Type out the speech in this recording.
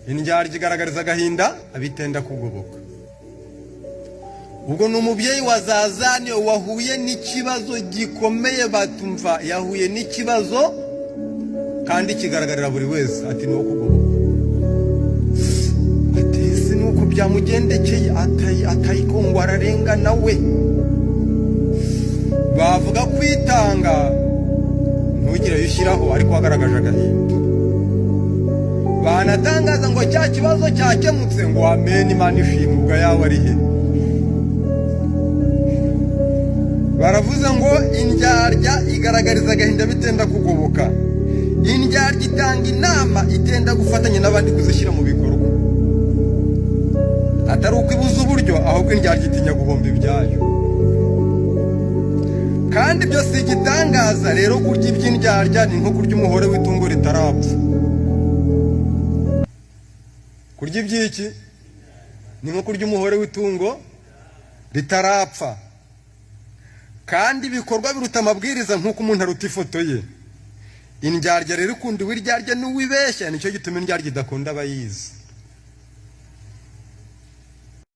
indyarya igaragariza agahinda abitenda kugoboka. Ubwo n'umubyeyi wazazaniye wahuye n'ikibazo gikomeye batumva yahuye n'ikibazo kandi kigaragarira buri wese ati no kugoboka. Ati sinuko byamugendekeye atayikongwa ararenga nawe. Bavuga kwitanga ntugire yishiraho ariko wagaragaje agahinda. Banatangaza ngo cya kibazo cyakemutse ngo amen Imana ishimwe yawe ari he. Baravuze ngo indyarya igaragariza agahinda bitenda kugoboka. Indyarya itanga inama itenda gufatanya n'abandi kuzishyira mu bikorwa. Atari ukwibuza uburyo ahubwo indyarya itinya guhomba ibyayo. Kandi byose igitangaza rero kurya iby'indyarya ni nko kurya umuhore w'itungo ritarapfa. Kurya iby'iki ni nko kurya umuhore w'itungo ritarapfa. Kandi bikorwa biruta amabwiriza nk'uko umuntu aruta ifoto ye. Indyarya rero ukundi wiryarya n'uwibeshya nicyo gituma indyarya idakunda abayizi.